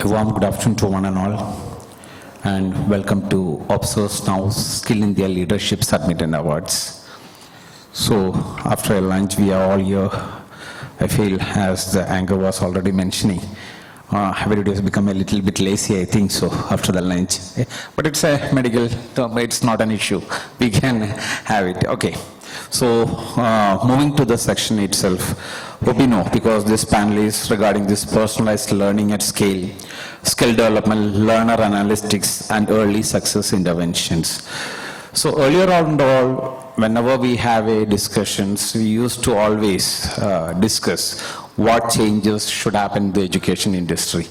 A warm good afternoon to one and all, and welcome to ObserveNow Skill India Leadership Summit and Awards. So, after a lunch, we are all here. I feel, as the anchor was already mentioning, everybody has become a little bit lazy, I think so, after the lunch. But it's a medical term, it's not an issue. We can have it. Okay. So, moving to the section itself, hope you know, because this panel is regarding this personalized learning at scale, skill development, learner analytics, and early success interventions. So earlier on, whenever we have a discussions, we used to always discuss what changes should happen in the education industry.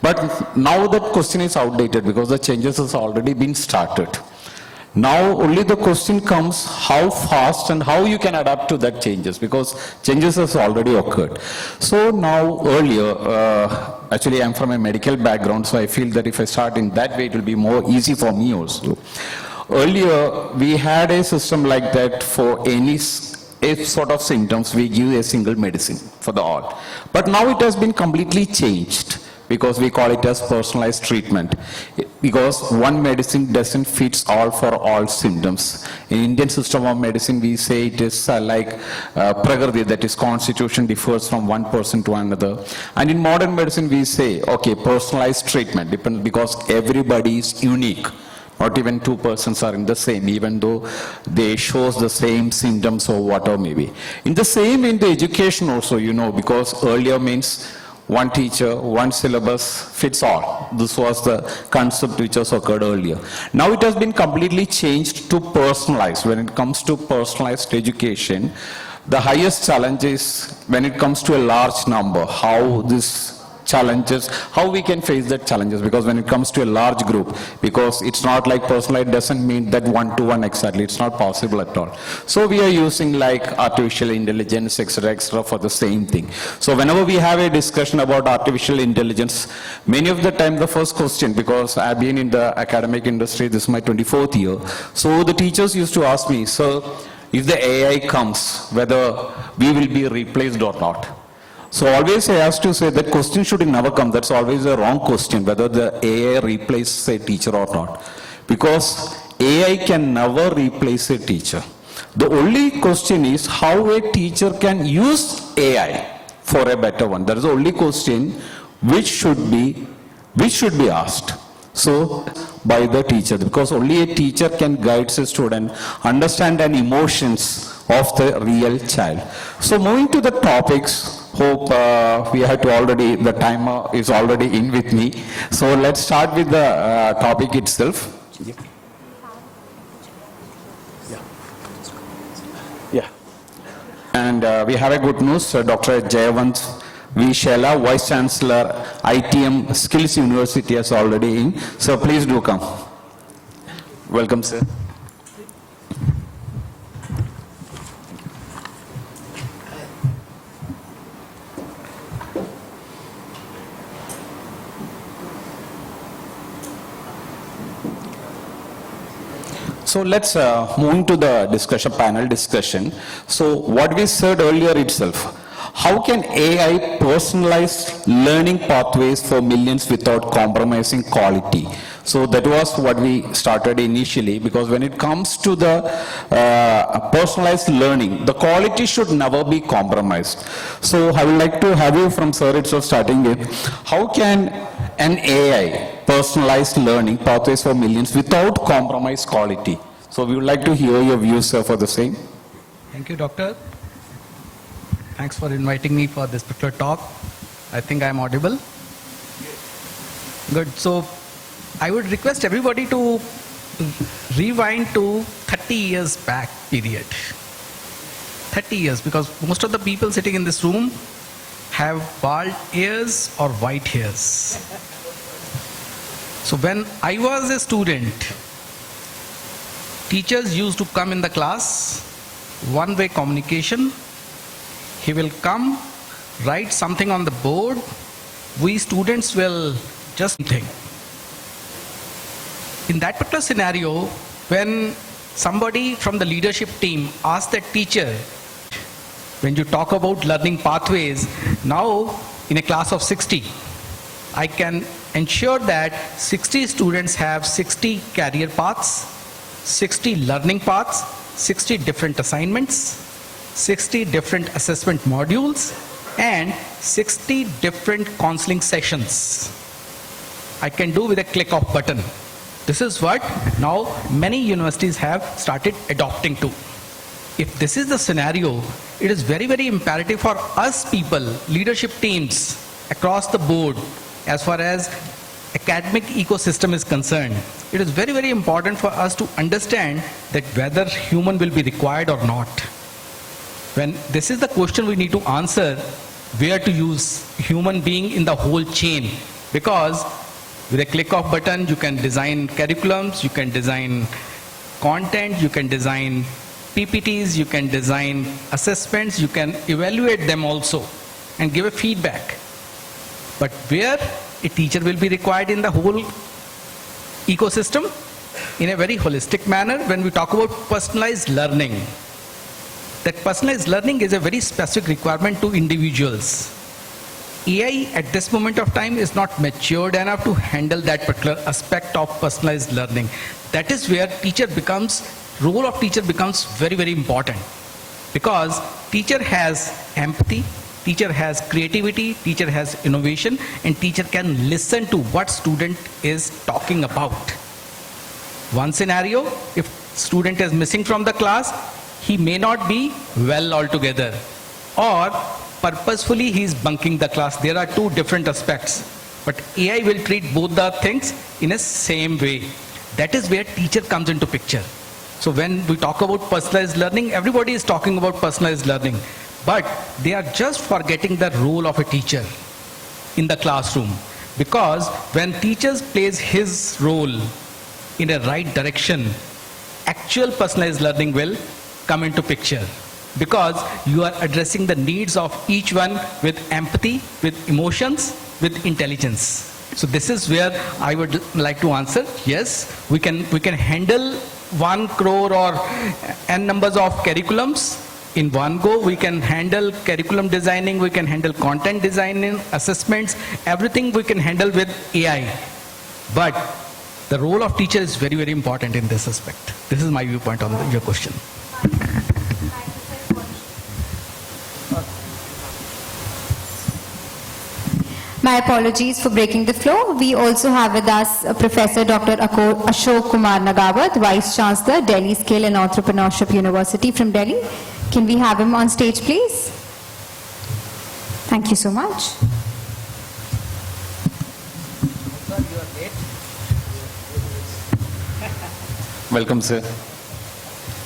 But now that question is outdated because the changes has already been started. Now only the question comes how fast and how you can adapt to that changes, because changes has already occurred. So now earlier, actually I'm from a medical background, so I feel that if I start in that way it will be more easy for me also. Earlier we had a system like that. For any sort of symptoms we give a single medicine for the all. But now it has been completely changed, because we call it as personalized treatment, because one medicine doesn't fit all for all symptoms. In Indian system of medicine, we say it is like prakriti, that is constitution differs from one person to another. And in modern medicine, we say, okay, personalized treatment, because everybody is unique. Not even two persons are in the same, even though they shows the same symptoms or whatever maybe. In the same in the education also, you know, because earlier means one teacher, one syllabus fits all. This was the concept which was occurred earlier. Now it has been completely changed to personalized. When it comes to personalized education, the highest challenge is when it comes to a large number, how this challenges, how we can face that challenges, because when it comes to a large group, because it's not like personalized doesn't mean that one-to-one exactly, it's not possible at all. So we are using like artificial intelligence, etc., for the same thing. So whenever we have a discussion about artificial intelligence, many of the time the first question, because I've been in the academic industry, this is my 24th year, so the teachers used to ask me, sir, if the AI comes, whether we will be replaced or not. So always I have to say that question should never come. That's always a wrong question, whether the AI replaces a teacher or not. Because AI can never replace a teacher. The only question is how a teacher can use AI for a better one. That is the only question which should be asked. So by the teacher, because only a teacher can guide a student, understand the emotions of the real child. So moving to the topics, hope we have to already, the timer is already in with me. So let's start with the topic itself. Yeah. And we have a good news. Dr. Jayavant V. Shela, Vice Chancellor, ITM Skills University, is already in. So please do come. Welcome, sir. So let's move into the discussion, panel discussion. So what we said earlier itself, how can AI personalize learning pathways for millions without compromising quality? So that was what we started initially, because when it comes to the personalized learning, the quality should never be compromised. So I would like to have you from sir itself starting with, how can an AI personalized learning pathways for millions without compromise quality? So we would like to hear your views, sir, for the same. Thank you, Doctor. Thanks for inviting me for this particular talk. I think I'm audible. Good. So I would request everybody to rewind to 30 years back period. 30 years, because most of the people sitting in this room have bald ears or white hairs. So when I was a student, teachers used to come in the class, one-way communication. He will come, write something on the board. We students will just think. In that particular scenario, when somebody from the leadership team asked the teacher, when you talk about learning pathways, now in a class of 60, I can ensure that 60 students have 60 career paths, 60 learning paths, 60 different assignments, 60 different assessment modules, and 60 different counseling sessions. I can do with a click of button. This is what now many universities have started adopting to. If this is the scenario, it is very, very imperative for us people, leadership teams across the board, as far as academic ecosystem is concerned. It is very, very important for us to understand that whether human will be required or not. When this is the question we need to answer, where to use human being in the whole chain, because with a click of button you can design curriculums, you can design content, you can design PPTs, you can design assessments, you can evaluate them also and give a feedback. But where a teacher will be required in the whole ecosystem? In a very holistic manner, when we talk about personalized learning. That personalized learning is a very specific requirement to individuals. AI at this moment of time is not matured enough to handle that particular aspect of personalized learning. That is where role of teacher becomes very, very important. Because teacher has empathy, teacher has creativity, teacher has innovation, and teacher can listen to what student is talking about. One scenario, if student is missing from the class, he may not be well altogether, or purposefully he is bunking the class. There are two different aspects, but AI will treat both the things in a same way. That is where teacher comes into picture. So when we talk about personalized learning, everybody is talking about personalized learning, but they are just forgetting the role of a teacher in the classroom. Because when teachers plays his role in a right direction, actual personalized learning will come into picture. Because you are addressing the needs of each one with empathy, with emotions, with intelligence. So this is where I would like to answer. Yes, we can handle 1 crore or n numbers of curriculums in one go. We can handle curriculum designing, we can handle content designing, assessments, everything we can handle with AI. But the role of teacher is very, very important in this aspect. This is my viewpoint on your question. My apologies for breaking the flow. We also have with us Professor Dr. Ashok Kumar Nagawat, Vice Chancellor, Delhi Skill and Entrepreneurship University from Delhi. Can we have him on stage, please? Thank you so much. Welcome, sir.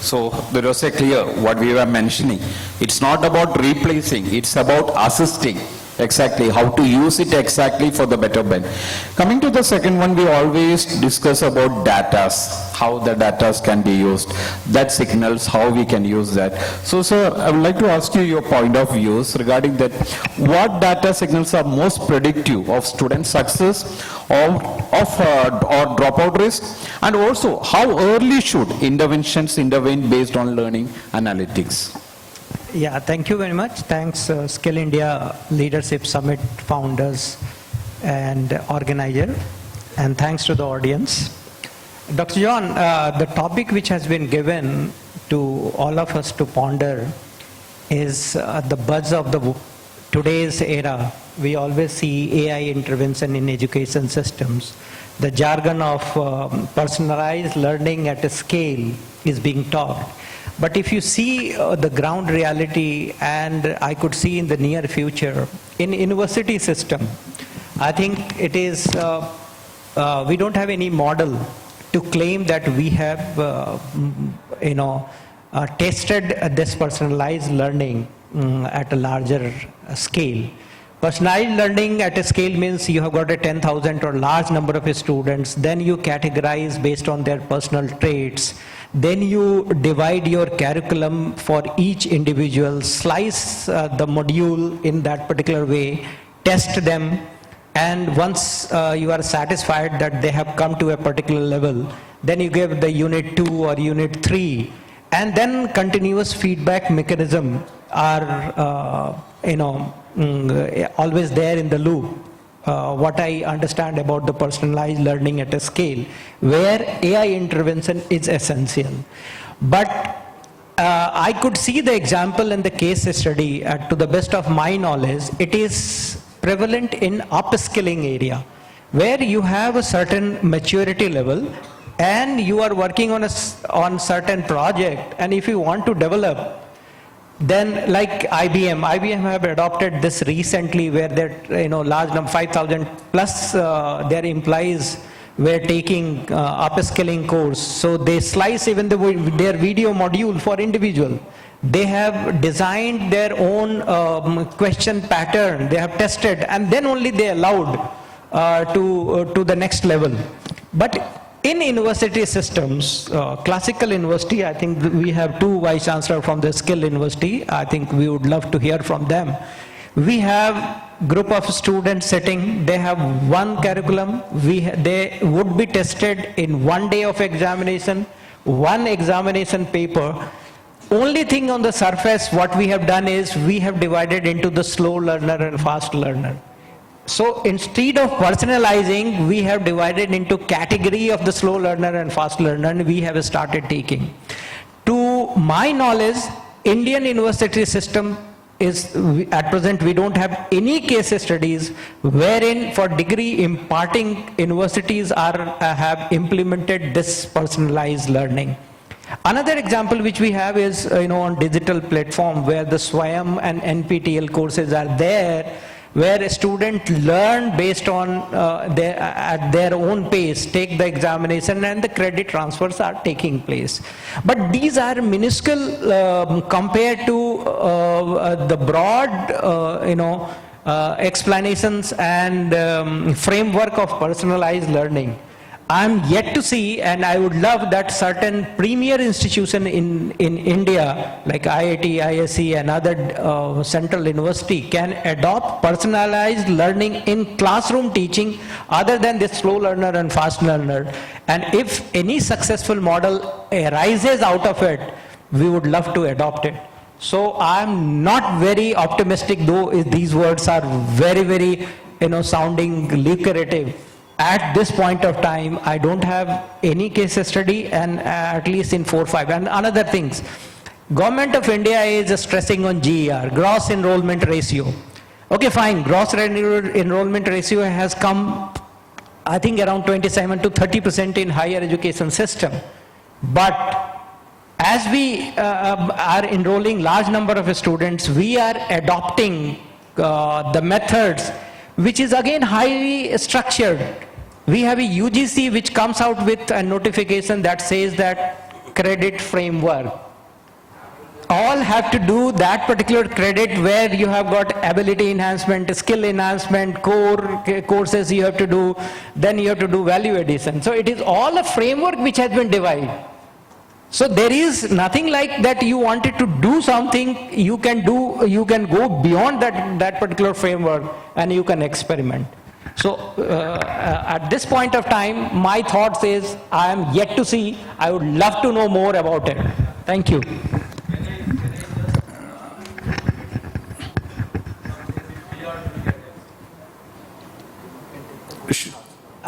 So there was a clear what we were mentioning. It's not about replacing, it's about assisting. Exactly, how to use it exactly for the betterment. Coming to the second one, we always discuss about data, how the data can be used, that signals, how we can use that. So sir, I would like to ask you your point of views regarding that. What data signals are most predictive of student success or dropout risk? And also, how early should interventions intervene based on learning analytics? Yeah, thank you very much. Thanks Skill India Leadership Summit founders and organizer, and thanks to the audience. Dr. John, the topic which has been given to all of us to ponder is the buzz of today's era. We always see AI intervention in education systems. The jargon of personalized learning at a scale is being taught. But if you see the ground reality, and I could see in the near future, in university system, I think it is, we don't have any model to claim that we have, tested this personalized learning at a larger scale. Personalized learning at a scale means you have got a 10,000 or large number of students, then you categorize based on their personal traits. Then you divide your curriculum for each individual, slice the module in that particular way, test them, and once you are satisfied that they have come to a particular level, then you give the unit 2 or unit 3, and then continuous feedback mechanism are always there in the loop. what I understand about the personalized learning at a scale, where AI intervention is essential. But I could see the example in the case study, to the best of my knowledge, it is prevalent in upskilling area, where you have a certain maturity level and you are working on certain project, and if you want to develop, then like IBM have adopted this recently, where they're, large number, 5,000 plus their employees were taking upskilling course. So they slice even their video module for individual. They have designed their own question pattern, they have tested, and then only they allowed to the next level. But in university systems, classical university, I think we have two vice chancellors from the skill university. I think we would love to hear from them. We have group of students sitting, they have one curriculum, they would be tested in 1 day of examination, one examination paper. Only thing on the surface what we have done is we have divided into the slow learner and fast learner. So instead of personalizing, we have divided into category of the slow learner and fast learner, and we have started taking. To my knowledge, Indian university system is, at present we don't have any case studies wherein for degree imparting universities have implemented this personalized learning. Another example which we have is on digital platform, where the SWAYAM and NPTEL courses are there, where a student learn based on at their own pace, take the examination, and the credit transfers are taking place. But these are minuscule compared to the broad explanations and framework of personalized learning. I'm yet to see, and I would love that certain premier institution in India, like IIT, ISC, and other central university can adopt personalized learning in classroom teaching other than the slow learner and fast learner. And if any successful model arises out of it, we would love to adopt it. So I'm not very optimistic, though these words are very, very, sounding lucrative. At this point of time, I don't have any case study, and at least in 4 or 5. And another things, Government of India is stressing on GER, gross enrollment ratio. Okay, fine, gross enrollment ratio has come, I think, around 27 to 30% in higher education system. But as we are enrolling large number of students, we are adopting the methods, which is again highly structured. We have a UGC which comes out with a notification that says that credit framework. All have to do that particular credit, where you have got ability enhancement, skill enhancement, core courses you have to do, then you have to do value addition. So it is all a framework which has been divided. So there is nothing like that you wanted to do something, you can go beyond that particular framework and you can experiment. So at this point of time, my thoughts is, I am yet to see, I would love to know more about it. Thank you.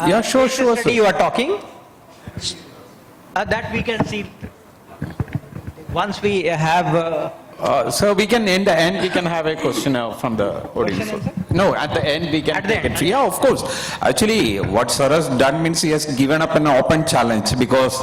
Yeah, sure. You are talking? That we can see once we have... So we can, in the end, we can have a question from the audience. No, at the end we can take it. Yeah, of course. Actually, what Sir has done means he has given up an open challenge, because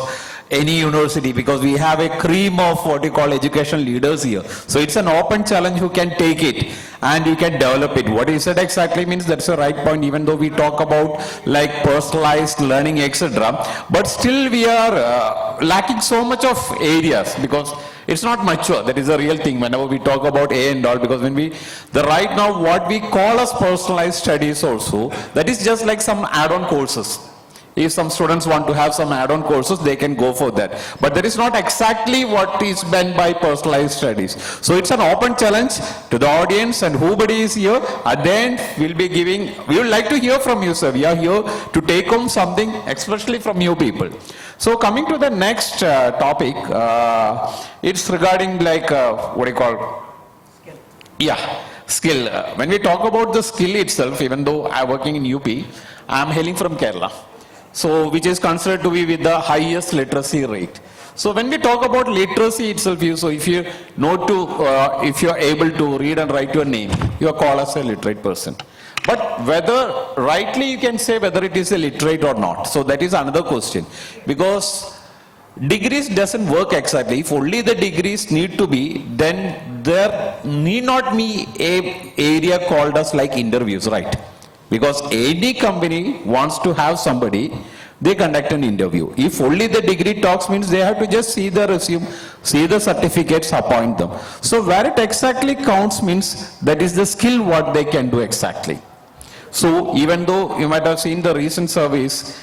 any university, because we have a cream of what you call education leaders here. So it's an open challenge who can take it and you can develop it. What he said exactly means that's a right point, even though we talk about like personalized learning, etc. But still we are lacking so much of areas, because it's not mature. That is a real thing whenever we talk about A and all, because when right now what we call as personalized studies also, that is just like some add-on courses. If some students want to have some add-on courses, they can go for that. But that is not exactly what is meant by personalized studies. So it's an open challenge to the audience, and whobody is here. At the end, we would like to hear from you, sir. We are here to take home something, especially from you people. So coming to the next topic, it's regarding like, what do you call? Yeah. skill. When we talk about the skill itself, even though I'm working in UP, I'm hailing from Kerala, so which is considered to be with the highest literacy rate. So when we talk about literacy itself, so if you know to, if you are able to read and write your name, you are called as a literate person. But whether rightly you can say whether it is a literate or not. So that is another question, because degrees doesn't work exactly. If only the degrees need to be, then there need not be a area called as like interviews, right? Because any company wants to have somebody, they conduct an interview. If only the degree talks, means they have to just see the resume, see the certificates, appoint them. So where it exactly counts means that is the skill what they can do exactly. So even though you might have seen the recent surveys,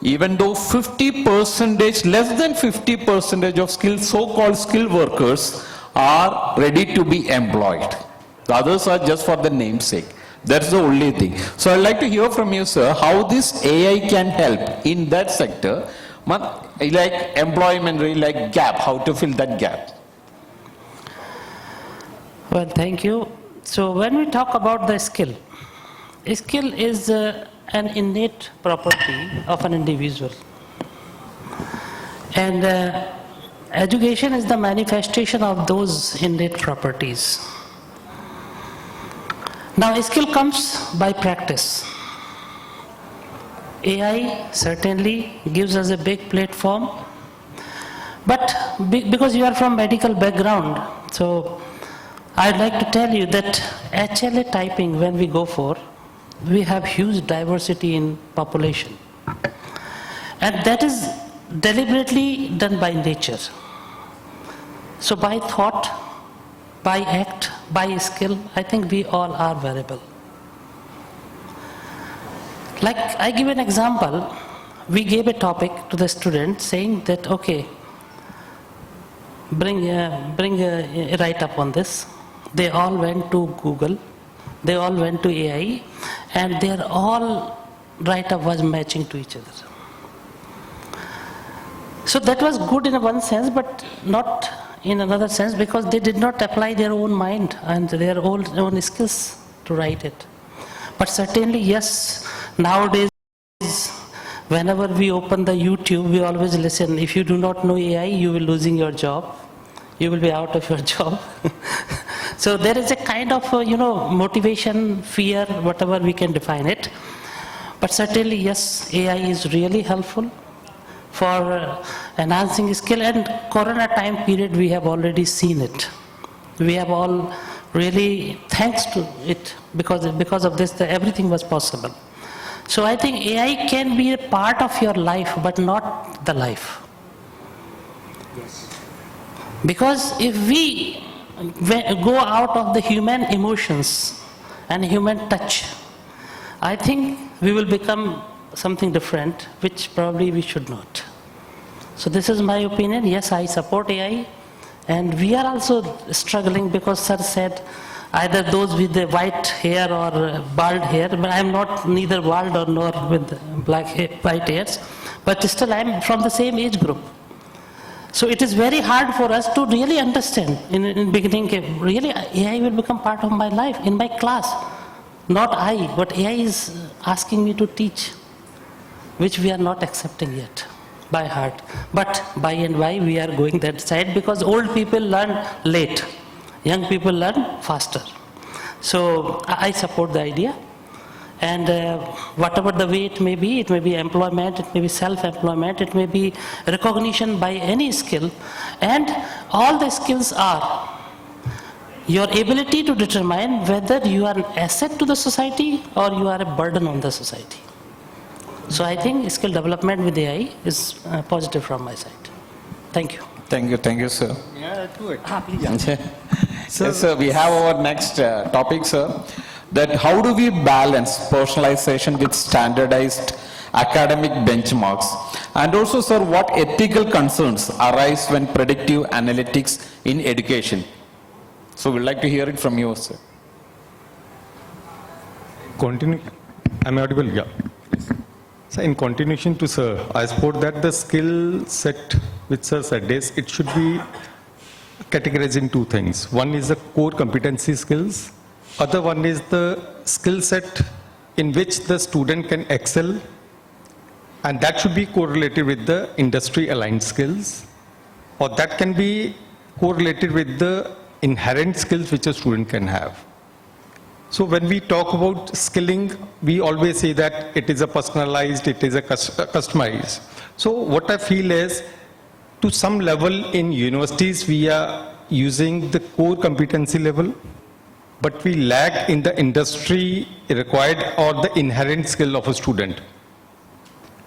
even though 50%, less than 50% of skilled, so-called skilled workers are ready to be employed. The others are just for the namesake. That's the only thing. So I'd like to hear from you, sir, how this AI can help in that sector, like employment, like gap, how to fill that gap. Well, thank you. So when we talk about the skill is an innate property of an individual. And education is the manifestation of those innate properties. Now, skill comes by practice. AI certainly gives us a big platform, but because you are from medical background, so I'd like to tell you that HLA typing, when we go for, we have huge diversity in population. And that is deliberately done by nature. So by thought, by act, by skill, I think we all are variable. Like, I give an example. We gave a topic to the student saying that, okay, bring a write-up on this. They all went to Google, they all went to AI, and their all write-up was matching to each other. So that was good in one sense, but not in another sense, because they did not apply their own mind and their own skills to write it. But certainly, yes, nowadays, whenever we open the YouTube, we always listen. If you do not know AI, you will losing your job. You will be out of your job. So there is a kind of, motivation, fear, whatever we can define it. But certainly, yes, AI is really helpful for enhancing skill, and Corona time period, we have already seen it. We have all really, thanks to it, because of this, everything was possible. So I think AI can be a part of your life, but not the life. Yes. Because if we go out of the human emotions and human touch, I think we will become something different, which probably we should not. So this is my opinion. Yes, I support AI, and we are also struggling, because sir said either those with the white hair or bald hair, but I am not neither bald or nor with white hairs, but still I am from the same age group. So it is very hard for us to really understand in beginning, really AI will become part of my life, in my class. Not I, but AI is asking me to teach, which we are not accepting yet by heart. But by and by we are going that side, because old people learn late, young people learn faster. So I support the idea. And whatever the way it may be employment, it may be self-employment, it may be recognition by any skill. And all the skills are your ability to determine whether you are an asset to the society or you are a burden on the society. So I think skill development with AI is positive from my side. Thank you. Thank you, sir. Yeah, do it. Please. Yes, sir, we have our next topic, sir. That how do we balance personalization with standardized academic benchmarks? And also, sir, what ethical concerns arise when predictive analytics in education? So we'd like to hear it from you, sir. Continue. Am I audible? Yeah. So in continuation to sir, I support that the skill set which sir said is, it should be categorized in two things. One is the core competency skills, Other one is the skill set in which the student can excel, and that should be correlated with the industry aligned skills, or that can be correlated with the inherent skills which a student can have. So when we talk about skilling, we always say that it is a personalized, it is a customized. So what I feel is, to some level in universities, we are using the core competency level, but we lack in the industry required or the inherent skill of a student.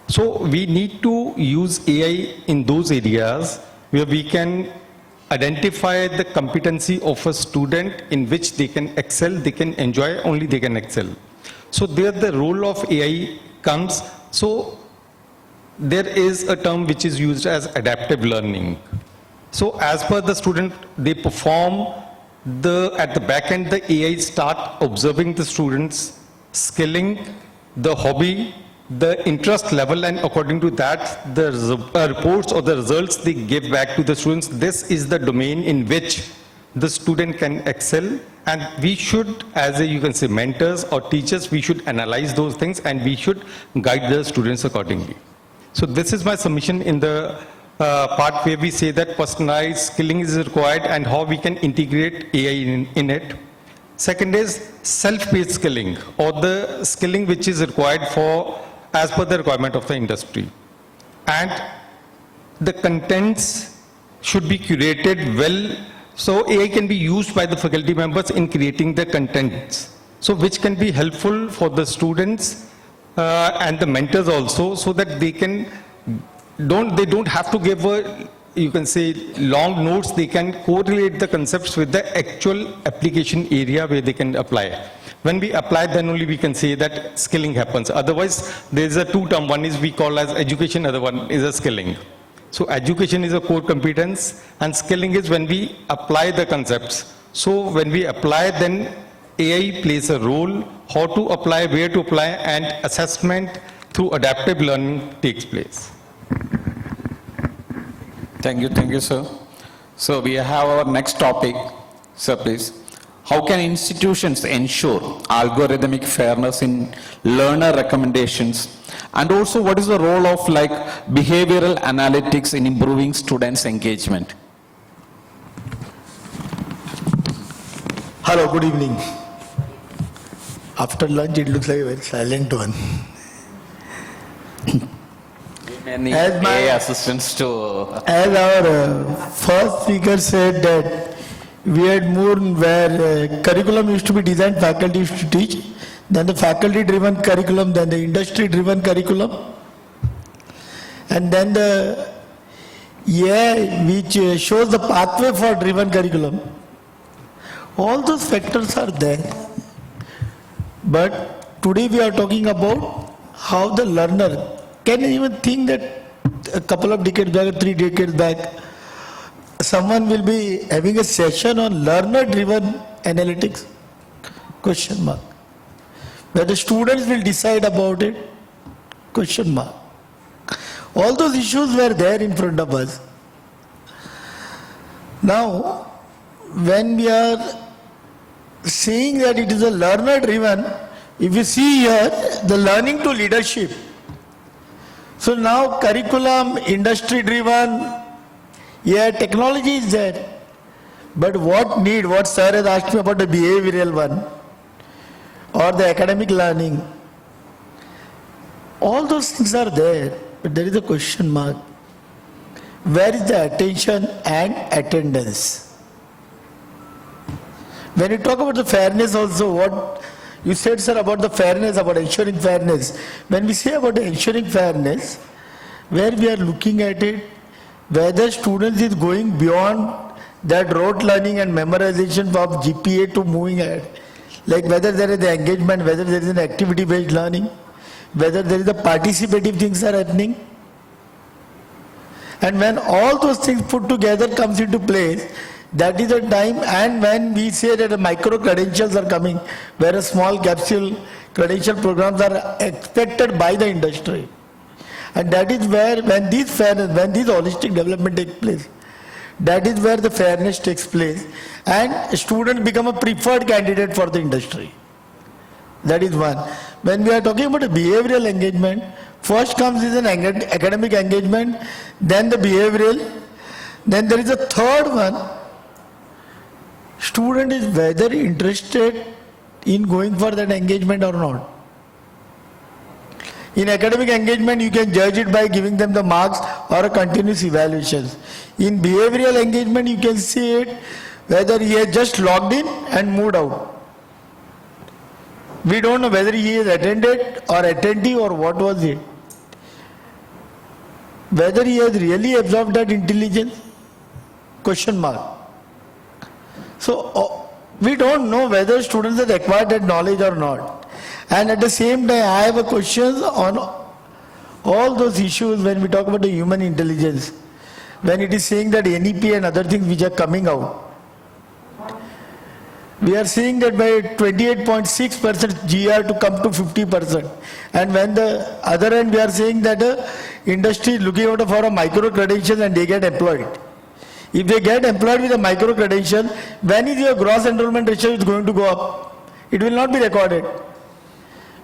So we need to use AI in those areas where we can identify the competency of a student in which they can excel, they can enjoy, only they can excel. So there the role of AI comes. So there is a term which is used as adaptive learning. So as per the student, they perform at the back end, the AI start observing the students, scaling the hobby, the interest level, and according to that, the reports or the results they give back to the students. This is the domain in which the student can excel, and we should, as you can say, mentors or teachers, we should analyze those things and we should guide the students accordingly. So this is my submission in the part where we say that personalized skilling is required and how we can integrate AI in it. Second is self-paced skilling, or the skilling which is required for as per the requirement of the industry. And the contents should be curated well, so AI can be used by the faculty members in creating the contents, so which can be helpful for the students and the mentors also, so that they don't have to give you can say long notes. They can correlate the concepts with the actual application area where they can apply. When we apply, then only we can say that skilling happens. Otherwise, there is a two-term. One is we call as education, other one is a skilling. So education is a core competence, and skilling is when we apply the concepts. So when we apply, then AI plays a role, how to apply, where to apply, and assessment through adaptive learning takes place. Thank you, sir. So we have our next topic, sir, please. How can institutions ensure algorithmic fairness in learner recommendations? And also, what is the role of behavioral analytics in improving students' engagement? Hello, good evening. After lunch, it looks like a very silent one. Many As my- AI assistants to... As our first speaker said that we had moved where curriculum used to be designed, faculty used to teach, then the faculty-driven curriculum, then the industry-driven curriculum, and then the AI which shows the pathway for driven curriculum. All those factors are there. But today we are talking about how the learner can even think that a couple of decades back or 3 decades back, someone will be having a session on learner-driven analytics? Question mark. Whether students will decide about it? Question mark. All those issues were there in front of us. Now, when we are saying that it is a learner-driven, if you see here, the learning to leadership. So now curriculum, industry-driven, yeah, technology is there. But what sir has asked me about the behavioral one, or the academic learning, all those things are there, but there is a question mark. Where is the attention and attendance? When you talk about the fairness also, what you said, sir, about the fairness, about ensuring fairness. When we say about ensuring fairness, where we are looking at it, whether students is going beyond that rote learning and memorization of GPA to moving ahead, like whether there is the engagement, whether there is an activity-based learning, whether there is the participative things are happening. And when all those things put together comes into place, that is the time. And when we say that the micro credentials are coming, where a small capsule credential programs are expected by the industry, and that is where when these fairness, when these holistic development takes place, That is where the fairness takes place and students become a preferred candidate for the industry. That is one. When we are talking about a behavioral engagement, first comes is an academic engagement, then the behavioral, then there is a third one. Student is whether interested in going for that engagement or not. In academic engagement, you can judge it by giving them the marks or a continuous evaluations. In behavioral engagement, you can see it whether he has just logged in and moved out. We don't know whether he is attended or attentive or what was it. Whether he has really absorbed that intelligence, question mark. So we don't know whether students have acquired that knowledge or not. And at the same time, I have a question on all those issues when we talk about the human intelligence. When it is saying that NEP and other things which are coming out. We are seeing that by 28.6% GR to come to 50%. And when the other end we are saying that the industry is looking out for a micro credential and they get employed. If they get employed with a micro credential, when is your gross enrollment ratio is going to go up? It will not be recorded.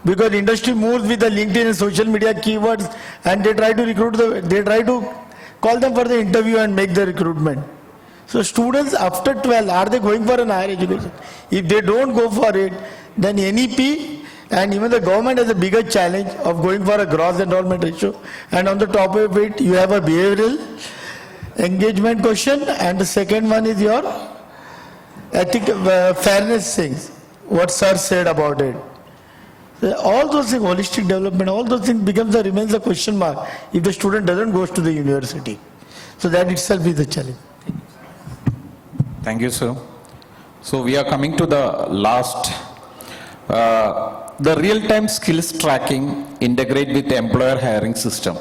Because industry moves with the LinkedIn and social media keywords and they try to recruit, they try to call them for the interview and make the recruitment. So students after 12, are they going for an higher education? If they don't go for it, then NEP and even the government has a bigger challenge of going for a gross enrollment ratio. And on the top of it, you have a behavioral engagement question, and the second one is your fairness things, what sir said about it. All those things, holistic development, all those things remains a question mark if the student doesn't go to the university. So that itself is a challenge. Thank you, sir. So we are coming to the last, the real-time skills tracking integrate with the employer hiring system.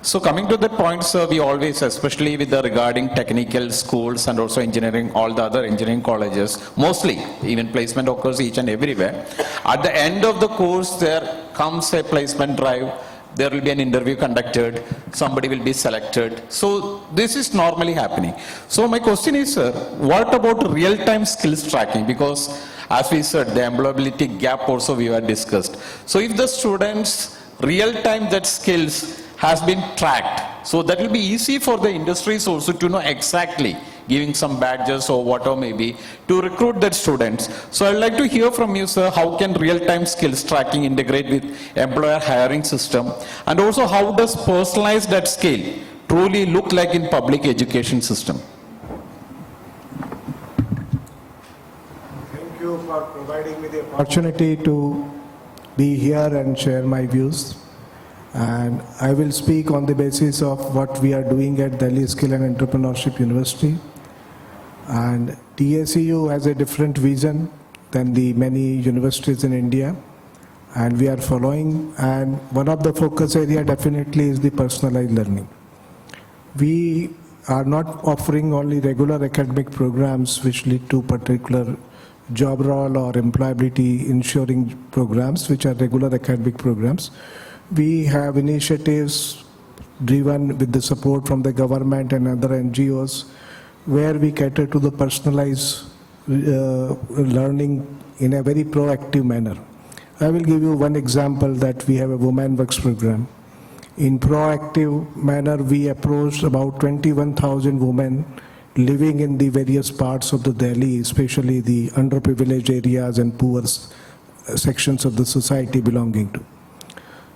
So coming to that point, sir, we always, especially with the regarding technical schools and also engineering, all the other engineering colleges, mostly, even placement occurs each and everywhere. At the end of the course, there comes a placement drive, there will be an interview conducted, somebody will be selected. So this is normally happening. So my question is, sir, what about real-time skills tracking? Because as we said, the employability gap also we have discussed. So if the students real-time that skills has been tracked, so that will be easy for the industries also to know exactly, giving some badges or whatever may be, to recruit that students. So I'd like to hear from you, sir, how can real-time skills tracking integrate with employer hiring system? And also how does personalized that skill truly look like in public education system? Thank you for providing me the opportunity to be here and share my views. And I will speak on the basis of what we are doing at Delhi Skill and Entrepreneurship University. And DSEU has a different vision than the many universities in India, and we are following, and one of the focus area definitely is the personalized learning. We are not offering only regular academic programs which lead to particular job role or employability ensuring programs which are regular academic programs. We have initiatives driven with the support from the government and other NGOs where we cater to the personalized learning in a very proactive manner. I will give you one example that we have a Women Works program. In proactive manner, we approached about 21,000 women living in the various parts of the Delhi, especially the underprivileged areas and poor sections of the society belonging to.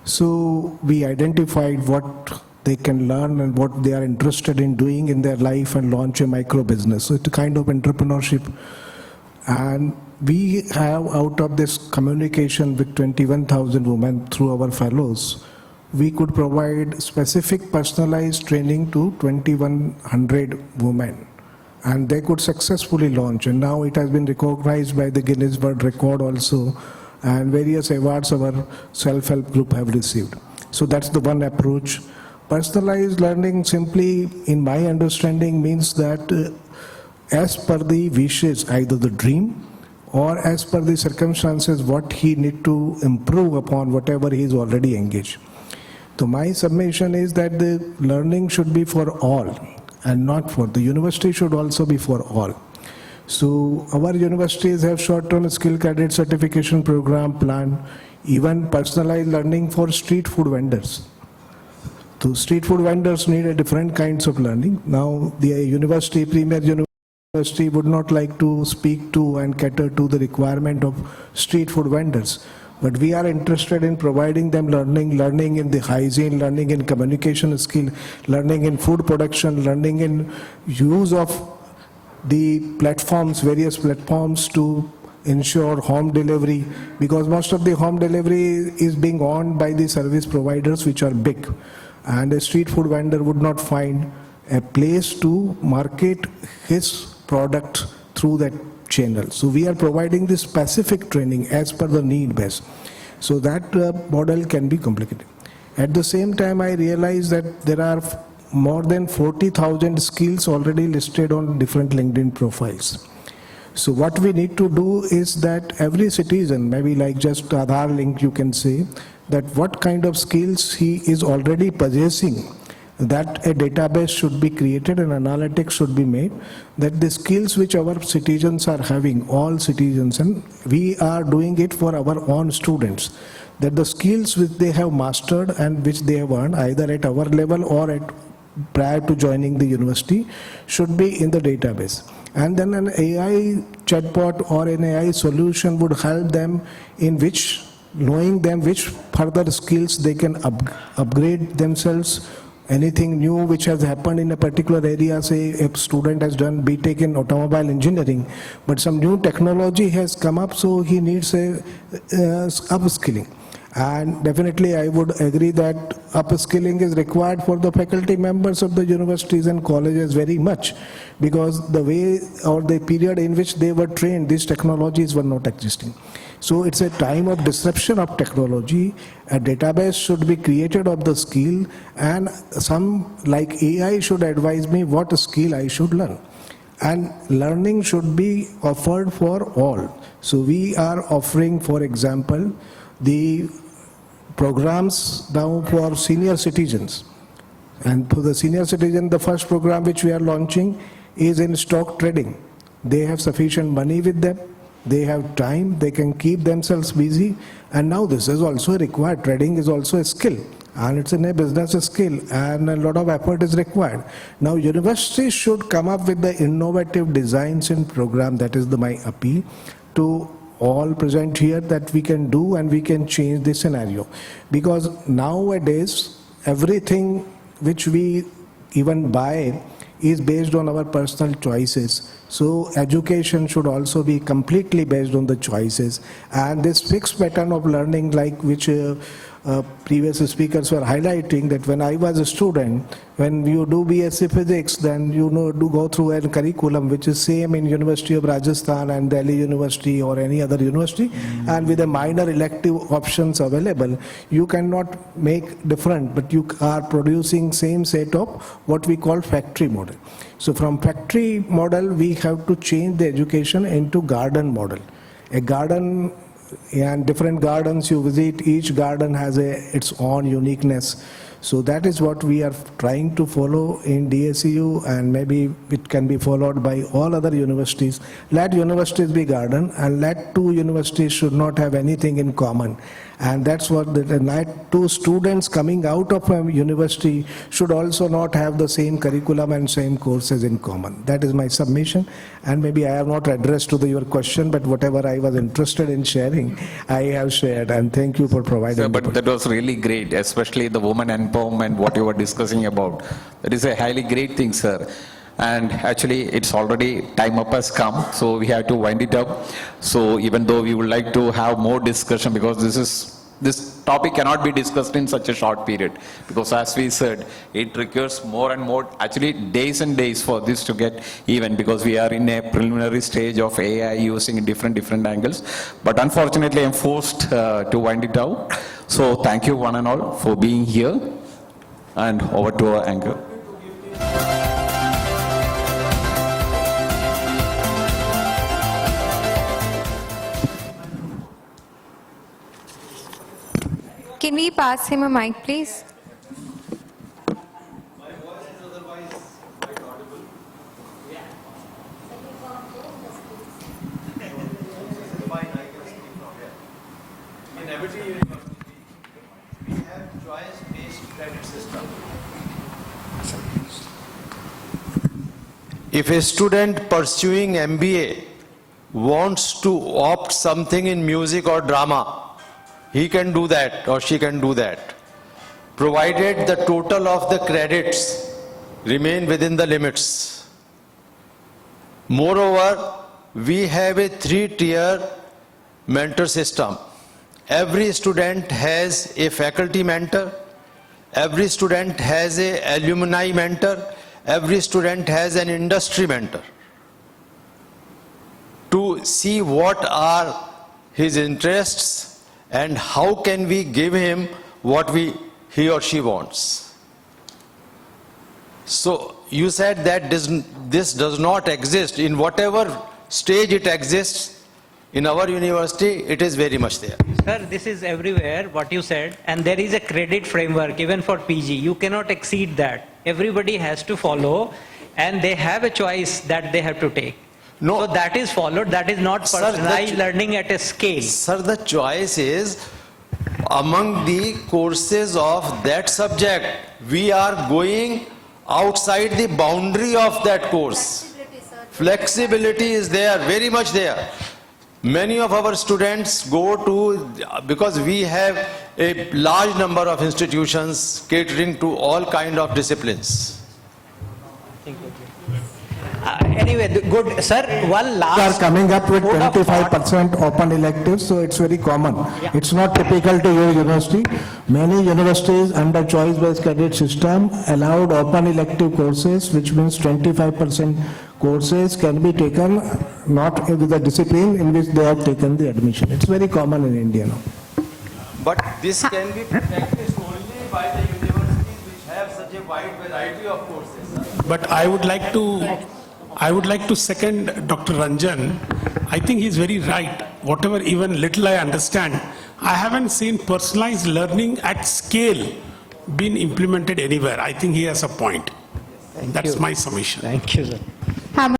So we identified what they can learn and what they are interested in doing in their life and launch a micro business. So it's a kind of entrepreneurship. And we have, out of this communication with 21,000 women through our fellows, we could provide specific personalized training to 2,100 women. And they could successfully launch. And now it has been recognized by the Guinness World Record also, and various awards our self-help group have received. So that's the one approach. Personalized learning simply, in my understanding, means that as per the wishes, either the dream or as per the circumstances, what he need to improve upon whatever he is already engaged. So my submission is that the learning should be for all. and not for. The university should also be for all. So our universities have short-term skill credit certification program plan, even personalized learning for street food vendors. So street food vendors need a different kinds of learning. Now the university, premier university would not like to speak to and cater to the requirement of street food vendors. But we are interested in providing them learning in the hygiene, learning in communication skill, learning in food production, learning in use of the platforms, various platforms to ensure home delivery, because most of the home delivery is being owned by the service providers which are big, and a street food vendor would not find a place to market his product through that channel. So we are providing this specific training as per the need base. So that model can be complicated. At the same time, I realize that there are more than 40,000 skills already listed on different LinkedIn profiles. So what we need to do is that every citizen, maybe like just Aadhaar link, you can say that what kind of skills he is already possessing, that a database should be created and analytics should be made, that the skills which our citizens are having, all citizens, and we are doing it for our own students, that the skills which they have mastered and which they have earned either at our level or at prior to joining the university should be in the database. And then an AI chatbot or an AI solution would help them in knowing them which further skills they can upgrade themselves. Anything new which has happened in a particular area, say a student has done BTech in automobile engineering, but some new technology has come up, so he needs a upskilling. And definitely I would agree that upskilling is required for the faculty members of the universities and colleges very much, because the way or the period in which they were trained, these technologies were not existing. So it's a time of disruption of technology. A database should be created of the skill, and some like AI should advise me what skill I should learn. And learning should be offered for all. So we are offering, for example, the programs now for senior citizens. And for the senior citizen, the first program which we are launching is in stock trading. They have sufficient money with them. They have time, they can keep themselves busy, and now this is also required. Trading is also a skill, and it's in a business skill, and a lot of effort is required. Now universities should come up with the innovative designs and program. That is my appeal to all present here, that we can do and we can change the scenario. Because nowadays, everything which we even buy is based on our personal choices. So education should also be completely based on the choices. And this fixed pattern of learning, like which previous speakers were highlighting, that when I was a student, when you do BSc Physics, then you do go through a curriculum which is same in University of Rajasthan and Delhi University or any other university, and with a minor elective options available, you cannot make different, but you are producing same set of what we call factory model. So from factory model, we have to change the education into garden model. A garden, and different gardens you visit, each garden has its own uniqueness. So that is what we are trying to follow in DSU, and maybe it can be followed by all other universities. Let universities be garden, and let two universities should not have anything in common. And that's what two students coming out of a university should also not have the same curriculum and same courses in common. That is my submission. And maybe I have not addressed to your question, but whatever I was interested in sharing, I have shared. And thank you for providing. Sir, but that was really great, especially the woman empowerment, what you were discussing about. That is a highly great thing, sir. And actually it's already time up has come, so we have to wind it up. So even though we would like to have more discussion, because this topic cannot be discussed in such a short period, because as we said, it requires more and more, actually days and days for this to get even, because we are in a preliminary stage of AI using different angles. But unfortunately I'm forced to wind it out. So thank you one and all for being here, and over to our anchor. Can we pass him a mic, please? every university, we have choice-based credit system. If a student pursuing MBA wants to opt something in music or drama, he can do that or she can do that, provided the total of the credits remain within the limits. Moreover, we have a 3-tier mentor system. Every student has a faculty mentor, every student has an alumni mentor, every student has an industry mentor, to see what are his interests and how can we give him what he or she wants. So you said that this does not exist. In whatever stage it exists, in our university, it is very much there. Sir, this is everywhere, what you said, and there is a credit framework even for PG. You cannot exceed that. Everybody has to follow, and they have a choice that they have to take. No. So that is followed, that is not Sir, personalized learning at a scale. Sir, the choice is among the courses of that subject. We are going outside the boundary of that course. Flexibility is there, very much there. Many of our students go to, because we have a large number of institutions catering to all kind of disciplines. Anyway, good. Sir, one We last... are coming up with vote of thought. 25% open electives, so it's very common. It's not typical to your university. Many universities under choice-based credit system allowed open elective courses, which means 25% courses can be taken not with the discipline in which they have taken the admission. It's very common in India now. But this can be practiced only by the universities which have such a wide variety of courses. But I would like to second Dr. Ranjan. I think he's very right. Whatever even little I understand, I haven't seen personalized learning at scale being implemented anywhere. I think he has a point. That's my summation. Thank you, sir.